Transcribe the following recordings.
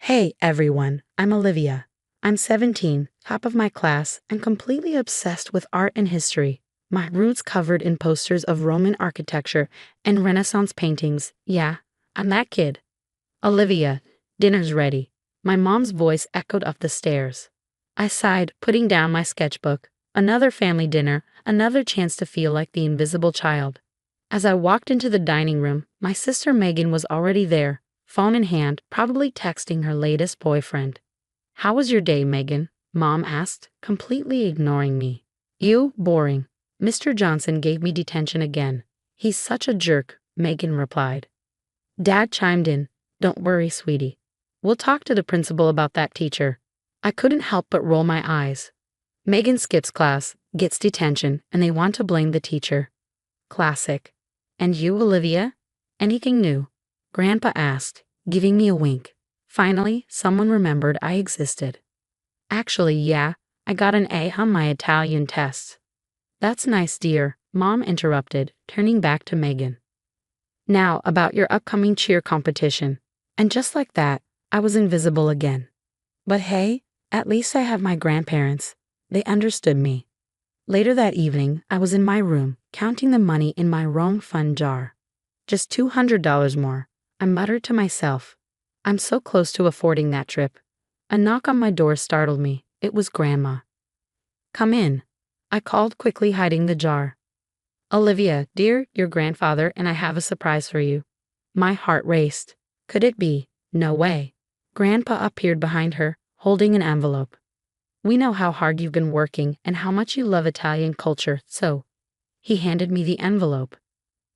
Hey everyone, I'm Olivia. I'm 17, top of my class, and completely obsessed with art and history. My room's covered in posters of Roman architecture and Renaissance paintings. Yeah, I'm that kid. Olivia, dinner's ready. My mom's voice echoed up the stairs. I sighed, putting down my sketchbook. Another family dinner, another chance to feel like the invisible child. As I walked into the dining room, my sister Megan was already there, phone in hand, probably texting her latest boyfriend. "How was your day, Megan?" Mom asked, completely ignoring me. "You, boring." Mr. Johnson gave me detention again. "He's such a jerk," Megan replied. Dad chimed in, "Don't worry, sweetie. We'll talk to the principal about that teacher." I couldn't help but roll my eyes. Megan skips class, gets detention, and they want to blame the teacher. Classic. "And you, Olivia? Anything new?" Grandpa asked, giving me a wink. Finally, someone remembered I existed. "Actually, yeah, I got an A on my Italian test." "That's nice, dear," Mom interrupted, turning back to Megan. "Now, about your upcoming cheer competition." And just like that, I was invisible again. But hey, at least I have my grandparents. They understood me. Later that evening, I was in my room, counting the money in my Rome fund jar. Just $200 more, I muttered to myself. I'm so close to affording that trip. A knock on my door startled me. It was Grandma. "Come in," I called, quickly hiding the jar. "Olivia, dear, your grandfather and I have a surprise for you." My heart raced. Could it be? No way. Grandpa appeared behind her, holding an envelope. "We know how hard you've been working and how much you love Italian culture, so." He handed me the envelope.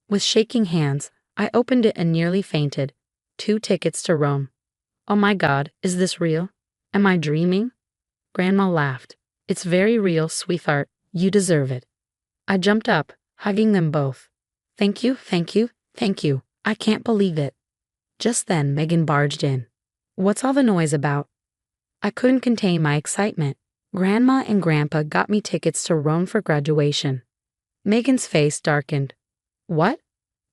With shaking hands, I opened it and nearly fainted. 2 tickets to Rome. "Oh my God, is this real? Am I dreaming?" Grandma laughed. "It's very real, sweetheart. You deserve it." I jumped up, hugging them both. "Thank you, thank you, thank you. I can't believe it." Just then, Megan barged in. "What's all the noise about?" I couldn't contain my excitement. Grandma and Grandpa got me tickets to Rome for graduation. Megan's face darkened. "What?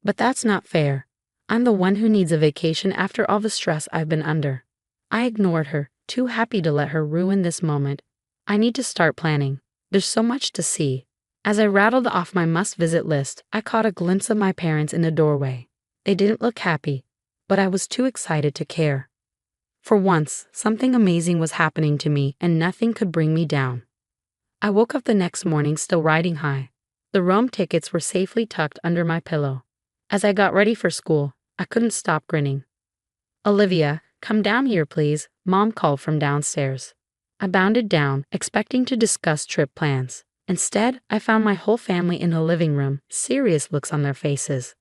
But that's not fair. I'm the one who needs a vacation after all the stress I've been under." I ignored her, too happy to let her ruin this moment. I need to start planning. There's so much to see. As I rattled off my must-visit list, I caught a glimpse of my parents in the doorway. They didn't look happy, but I was too excited to care. For once, something amazing was happening to me and nothing could bring me down. I woke up the next morning still riding high. The Rome tickets were safely tucked under my pillow. As I got ready for school, I couldn't stop grinning. "Olivia, come down here, please," Mom called from downstairs. I bounded down, expecting to discuss trip plans. Instead, I found my whole family in the living room, serious looks on their faces.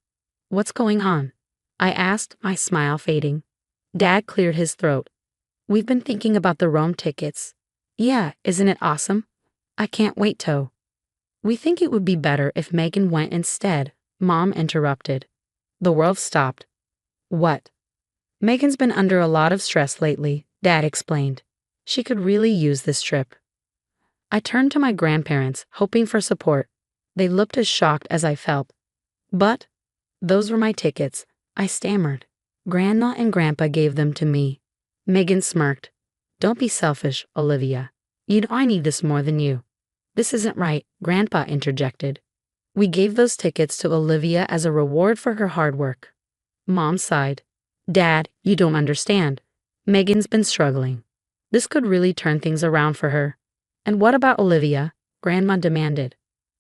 "What's going on?" I asked, my smile fading. Dad cleared his throat. "We've been thinking about the Rome tickets." "Yeah, isn't it awesome?" "I can't wait to." "We think it would be better if Megan went instead," Mom interrupted. The world stopped. "What?" "Megan's been under a lot of stress lately," Dad explained. "She could really use this trip." I turned to my grandparents, hoping for support. They looked as shocked as I felt. "But those were my tickets," I stammered. "Grandma and Grandpa gave them to me." Megan smirked. "Don't be selfish, Olivia. You know I need this more than you." "This isn't right," Grandpa interjected. "We gave those tickets to Olivia as a reward for her hard work." Mom sighed. "Dad, you don't understand. Megan's been struggling. This could really turn things around for her." "And what about Olivia?" Grandma demanded.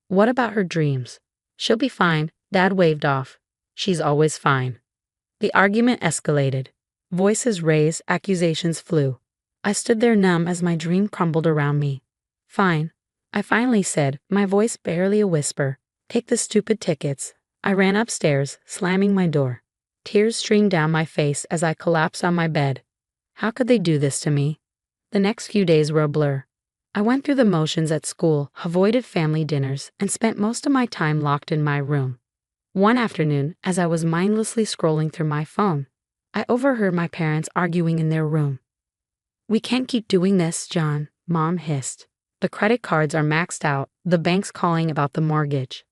"What about her dreams?" "She'll be fine," Dad waved off. "She's always fine." The argument escalated. Voices raised, accusations flew. I stood there numb as my dream crumbled around me. "Fine," I finally said, my voice barely a whisper. "Take the stupid tickets." I ran upstairs, slamming my door. Tears streamed down my face as I collapsed on my bed. How could they do this to me? The next few days were a blur. I went through the motions at school, avoided family dinners, and spent most of my time locked in my room. One afternoon, as I was mindlessly scrolling through my phone, I overheard my parents arguing in their room. "We can't keep doing this, John," Mom hissed. "The credit cards are maxed out, the bank's calling about the mortgage."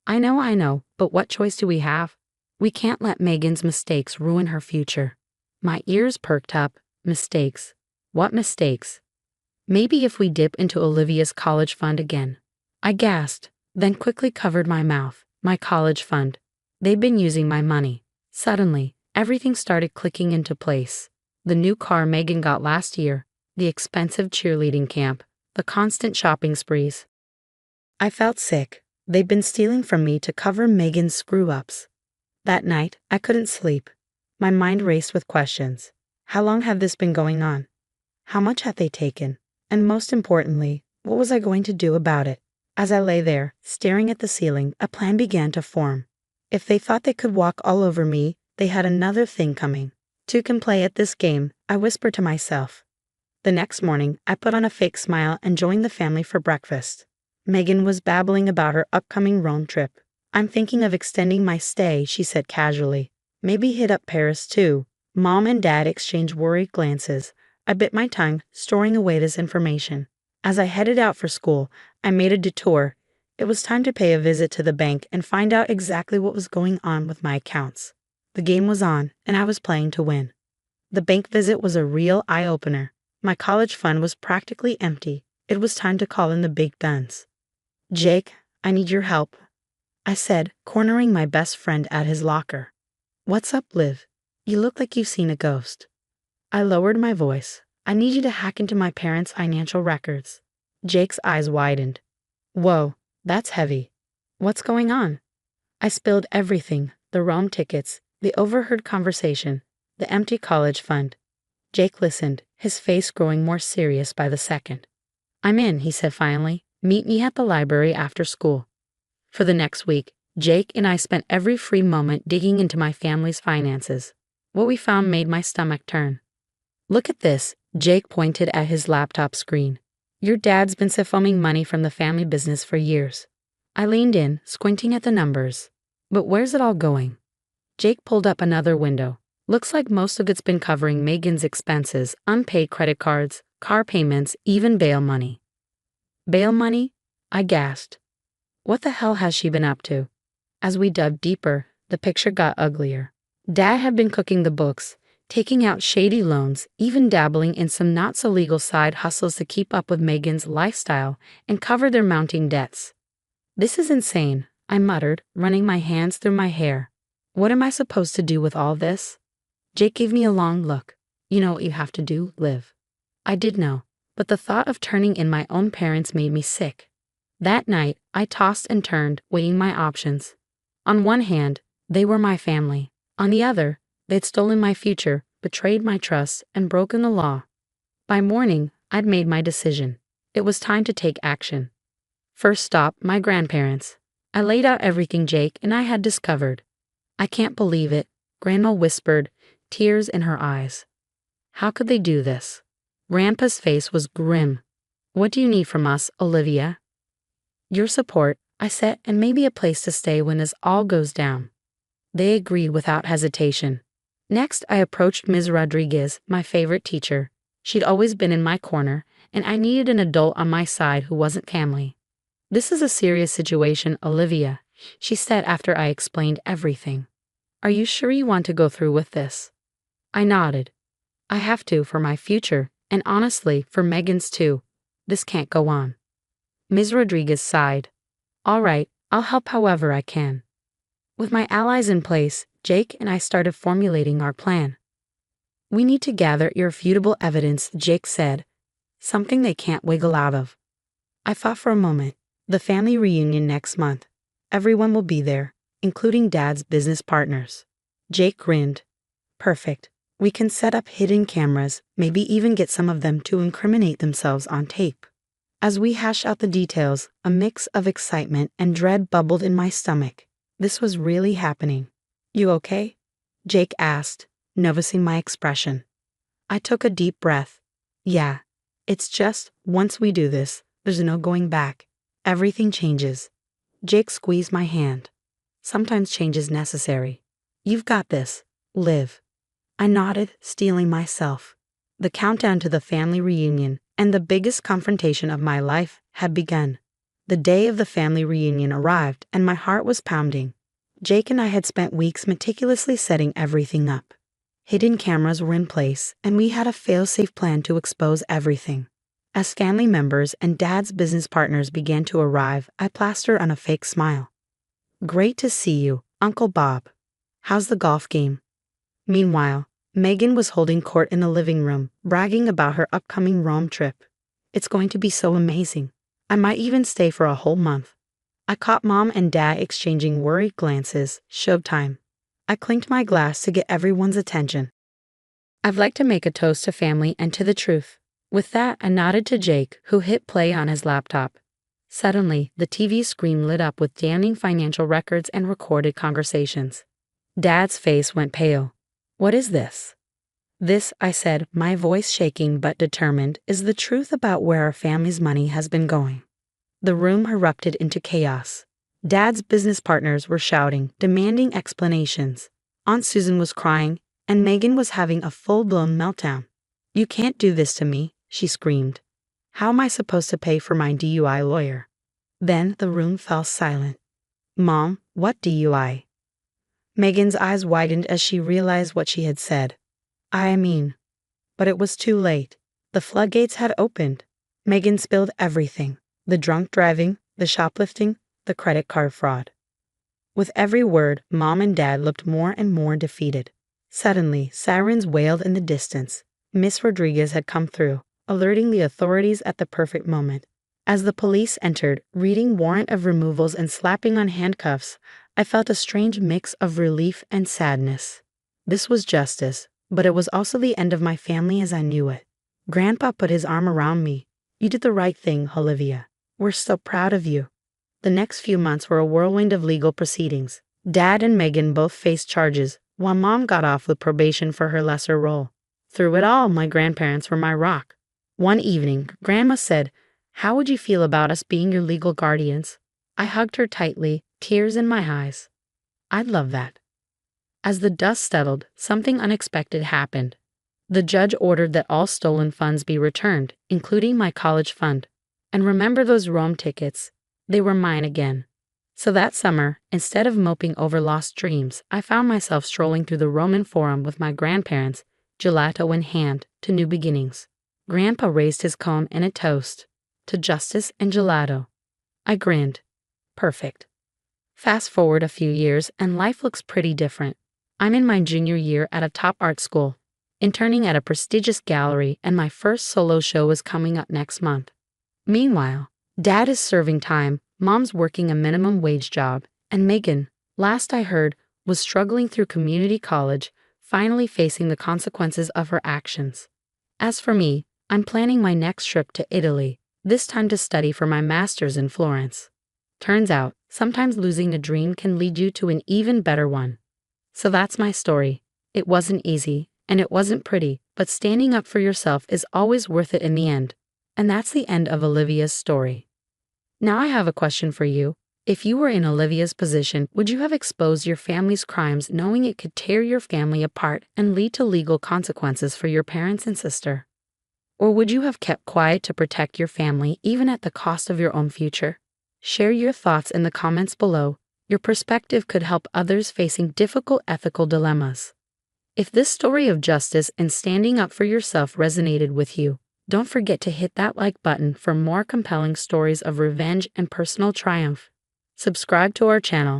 I know, but what choice do we have? We can't let Megan's mistakes ruin her future." My ears perked up. Mistakes. What mistakes? Maybe if we dip into Olivia's college fund again. I gasped, then quickly covered my mouth. My college fund. They've been using my money. Suddenly, everything started clicking into place. The new car Megan got last year, the expensive cheerleading camp, the constant shopping sprees. I felt sick. They'd been stealing from me to cover Megan's screw-ups. That night, I couldn't sleep. My mind raced with questions. How long had this been going on? How much had they taken? And most importantly, what was I going to do about it? As I lay there, staring at the ceiling, a plan began to form. If they thought they could walk all over me, they had another thing coming. Two can play at this game, I whispered to myself. The next morning, I put on a fake smile and joined the family for breakfast. Megan was babbling about her upcoming Rome trip. I'm thinking of extending my stay, she said casually. Maybe hit up Paris too. Mom and Dad exchanged worried glances. I bit my tongue, storing away this information. As I headed out for school, I made a detour. It was time to pay a visit to the bank and find out exactly what was going on with my accounts. The game was on, and I was playing to win. The bank visit was a real eye-opener. My college fund was practically empty. It was time to call in the big guns. Jake, I need your help, I said, cornering my best friend at his locker. What's up, Liv? You look like you've seen a ghost. I lowered my voice. I need you to hack into my parents' financial records. Jake's eyes widened. Whoa, that's heavy. What's going on? I spilled everything, the Rome tickets, the overheard conversation, the empty college fund. Jake listened, his face growing more serious by the second. I'm in, he said finally. Meet me at the library after school. For the next week, Jake and I spent every free moment digging into my family's finances. What we found made my stomach turn. Look at this, Jake pointed at his laptop screen. Your dad's been siphonning money from the family business for years. I leaned in, squinting at the numbers. But where's it all going? Jake pulled up another window. Looks like most of it's been covering Megan's expenses, unpaid credit cards, car payments, even bail money. Bail money? I gasped. What the hell has she been up to? As we dug deeper, the picture got uglier. Dad had been cooking the books, taking out shady loans, even dabbling in some not-so-legal side hustles to keep up with Megan's lifestyle and cover their mounting debts. This is insane, I muttered, running my hands through my hair. What am I supposed to do with all this? Jake gave me a long look. You know what you have to do, Liv. I did know, but the thought of turning in my own parents made me sick. That night, I tossed and turned, weighing my options. On one hand, they were my family. On the other, they'd stolen my future, betrayed my trust, and broken the law. By morning, I'd made my decision. It was time to take action. First stop, my grandparents. I laid out everything Jake and I had discovered. I can't believe it, Grandma whispered, tears in her eyes. How could they do this? Grandpa's face was grim. What do you need from us, Olivia? Your support, I said, and maybe a place to stay when this all goes down. They agreed without hesitation. Next, I approached Ms. Rodriguez, my favorite teacher. She'd always been in my corner, and I needed an adult on my side who wasn't family. This is a serious situation, Olivia, she said after I explained everything. Are you sure you want to go through with this? I nodded. I have to for my future, and honestly, for Megan's too. This can't go on. Ms. Rodriguez sighed. All right, I'll help however I can. With my allies in place, Jake and I started formulating our plan. We need to gather irrefutable evidence, Jake said. Something they can't wiggle out of. I thought for a moment. The family reunion next month. Everyone will be there, including Dad's business partners. Jake grinned. Perfect. We can set up hidden cameras, maybe even get some of them to incriminate themselves on tape. As we hashed out the details, a mix of excitement and dread bubbled in my stomach. This was really happening. You okay? Jake asked, noticing my expression. I took a deep breath. Yeah. It's just, once we do this, there's no going back. Everything changes. Jake squeezed my hand. Sometimes change is necessary. You've got this. Liv. I nodded, steeling myself. The countdown to the family reunion, and the biggest confrontation of my life, had begun. The day of the family reunion arrived, and my heart was pounding. Jake and I had spent weeks meticulously setting everything up. Hidden cameras were in place, and we had a fail-safe plan to expose everything. As family members and Dad's business partners began to arrive, I plastered on a fake smile. "Great to see you, Uncle Bob. How's the golf game?" Meanwhile, Megan was holding court in the living room, bragging about her upcoming Rome trip. "It's going to be so amazing. I might even stay for a whole month." I caught Mom and Dad exchanging worried glances. Showtime. I clinked my glass to get everyone's attention. "I'd like to make a toast to family and to the truth." With that, I nodded to Jake, who hit play on his laptop. Suddenly, the TV screen lit up with damning financial records and recorded conversations. Dad's face went pale. "What is this?" "This," I said, my voice shaking but determined, "is the truth about where our family's money has been going." The room erupted into chaos. Dad's business partners were shouting, demanding explanations. Aunt Susan was crying, and Megan was having a full-blown meltdown. "You can't do this to me," she screamed. "How am I supposed to pay for my DUI lawyer?" Then the room fell silent. "Mom, what DUI?" Megan's eyes widened as she realized what she had said. I mean, but it was too late. The floodgates had opened. Megan spilled everything. The drunk driving, the shoplifting, the credit card fraud. With every word, Mom and Dad looked more and more defeated. Suddenly, sirens wailed in the distance. Miss Rodriguez had come through, alerting the authorities at the perfect moment. As the police entered, reading warrant of removals and slapping on handcuffs, I felt a strange mix of relief and sadness. This was justice, but it was also the end of my family as I knew it. Grandpa put his arm around me. "You did the right thing, Olivia. We're so proud of you." The next few months were a whirlwind of legal proceedings. Dad and Megan both faced charges, while Mom got off with probation for her lesser role. Through it all, my grandparents were my rock. One evening, Grandma said, "How would you feel about us being your legal guardians?" I hugged her tightly, tears in my eyes. "I'd love that." As the dust settled, something unexpected happened. The judge ordered that all stolen funds be returned, including my college fund. And remember those Rome tickets? They were mine again. So that summer, instead of moping over lost dreams, I found myself strolling through the Roman Forum with my grandparents, gelato in hand, to new beginnings. Grandpa raised his comb in a toast. To justice and gelato. I grinned. Perfect. Fast forward a few years, and life looks pretty different. I'm in my junior year at a top art school, interning at a prestigious gallery, and my first solo show is coming up next month. Meanwhile, Dad is serving time, Mom's working a minimum wage job, and Megan, last I heard, was struggling through community college, finally facing the consequences of her actions. As for me, I'm planning my next trip to Italy, this time to study for my master's in Florence. Turns out, sometimes losing a dream can lead you to an even better one. So that's my story. It wasn't easy, and it wasn't pretty, but standing up for yourself is always worth it in the end. And that's the end of Olivia's story. Now I have a question for you. If you were in Olivia's position, would you have exposed your family's crimes knowing it could tear your family apart and lead to legal consequences for your parents and sister? Or would you have kept quiet to protect your family even at the cost of your own future? Share your thoughts in the comments below. Your perspective could help others facing difficult ethical dilemmas. If this story of justice and standing up for yourself resonated with you, don't forget to hit that like button for more compelling stories of revenge and personal triumph. Subscribe to our channel